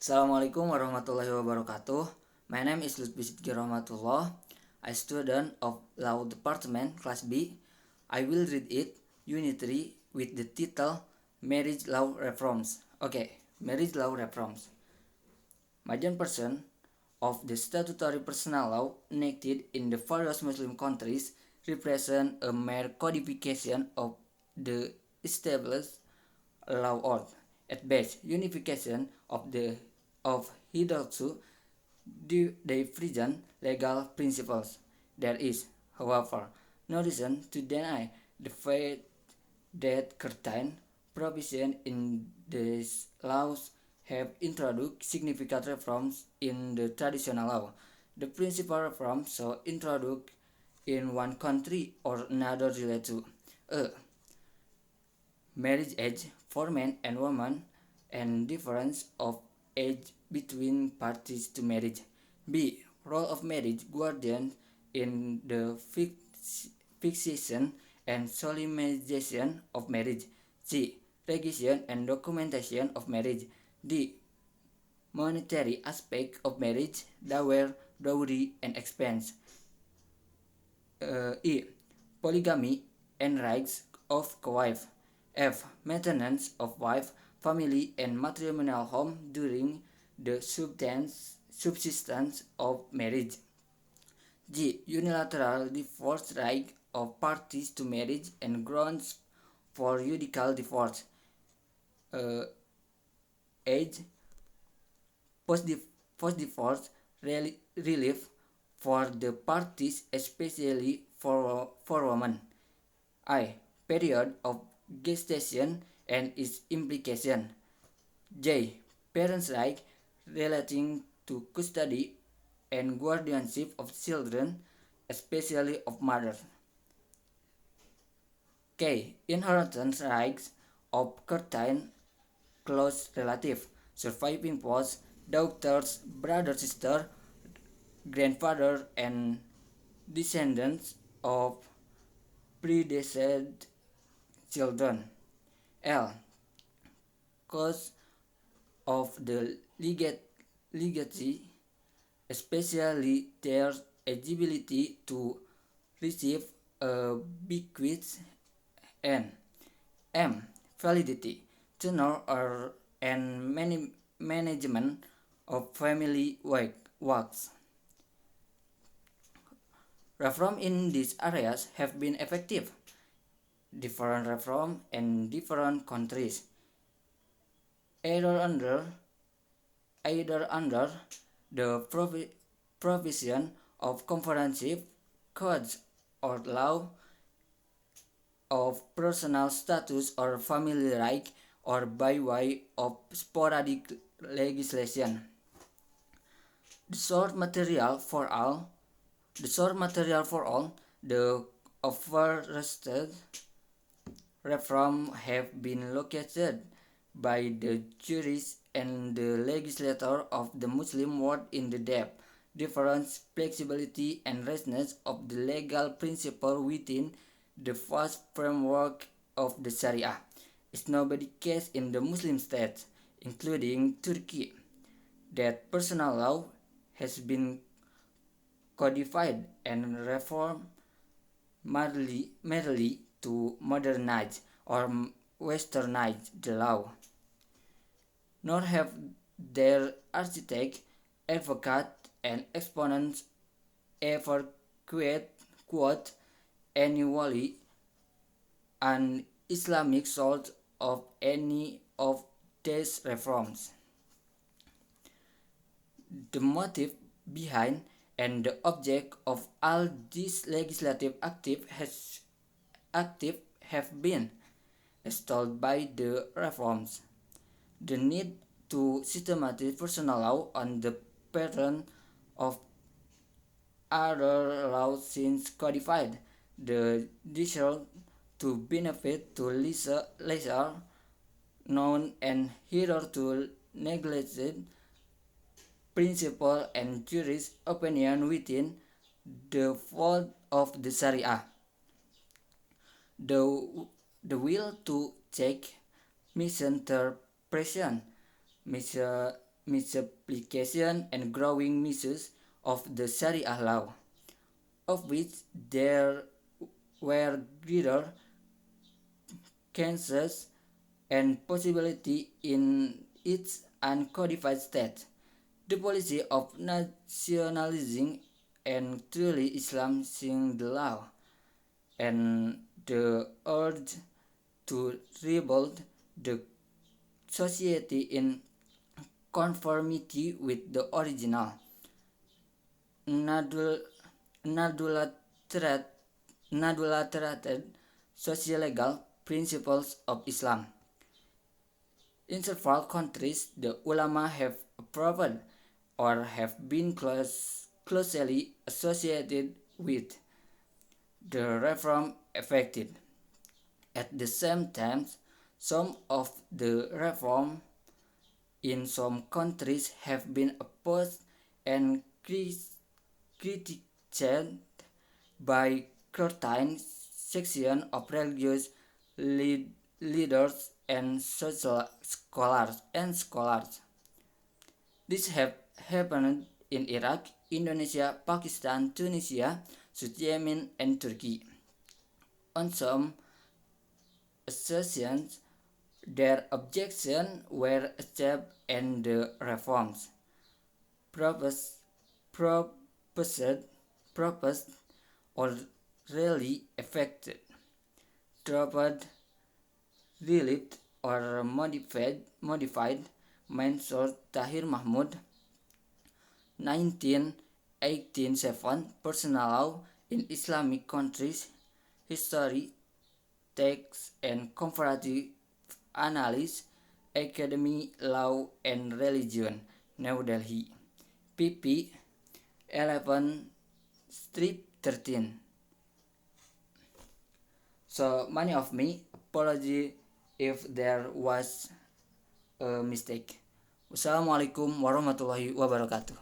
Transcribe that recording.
Assalamualaikum warahmatullahi wabarakatuh. My name is Lutfi a student of Law Department Class B. I will read it, Unit 3, with the title Marriage Law Reforms. Okay, Marriage Law Reforms. Major portion of the statutory personal law enacted in the various Muslim countries represent a mere codification of the established law order. At best, unification of hitherto divergent legal principles. There is, however, no reason to deny the fact that certain provisions in these laws have introduced significant reforms in the traditional law. The principal reforms so introduced in one country or another relate to a. Marriage age for men and women and difference of age between parties to marriage. B. Role of marriage guardian in the fixation and solemnization of marriage. C. Registration and documentation of marriage. D. Monetary aspect of marriage, dowry and expense. E. Polygamy and rights of co-wife. F. Maintenance of wife, family, and matrimonial home during the subsistence of marriage. G. Unilateral divorce right of parties to marriage and grounds for judicial divorce. Age. Post-divorce relief for the parties, especially for women. I. Period of gestation and its implication. J. Parents' right relating to custody and guardianship of children, especially of mothers. K. Inheritance rights of certain close relative, surviving spouse, daughters, brother, sister, grandfather, and descendants of predeceased children. L. Cause of the legacy, especially their eligibility to receive a bequest. N. M. Validity, tenure and management of family works. Reform in these areas have been effective. Different reform in different countries. Either under the provision of comprehensive codes or law of personal status or family right, or by way of sporadic legislation. The source material for all, the aforementioned reform have been located by the jurists and the legislator of the Muslim world in the depth, difference, flexibility, and richness of the legal principle within the vast framework of the Sharia. It's nobody case in the Muslim states, including Turkey, that personal law has been codified and reformed merely to modernize or westernize the law. Nor have their architect, advocate, and exponents ever quote annually an Islamic source of any of these reforms. The motive behind and the object of all these legislative active have been extolled by the reforms. The need to systematize personal law on the pattern of other laws since codified, the desire to benefit to lesser known and hitherto neglected principle and jurist opinion within the fold of the Sharia. The will to check misinterpretation, misapplication and growing misuse of the Sharia law, of which there were greater chances and possibility in its uncodified state. The policy of nationalizing and truly Islamizing the law, and the urge to rebuild the society in conformity with the original nadul- nadulated, nadulated socio-legal principles of Islam. In several countries, the ulama have approved or have been closely associated with the reform effected. At the same time, some of the reform in some countries have been opposed and critiqued by certain sections of religious leaders and social scholars. This have happened in Iraq, Indonesia, Pakistan, Tunisia, South Yemen, and Turkey. On some occasions, their objections were accepted and the reforms proposed, proposed, proposed or really effected, dropped, relieved, or modified. Mansur Tahir Mahmud, 1987, Personal Law in Islamic Countries, History, Text and Comparative Analysis, Academy Law and Religion, New Delhi, pp. 11-13. So many of me apology if there was a mistake. Wassalamualaikum warahmatullahi wabarakatuh.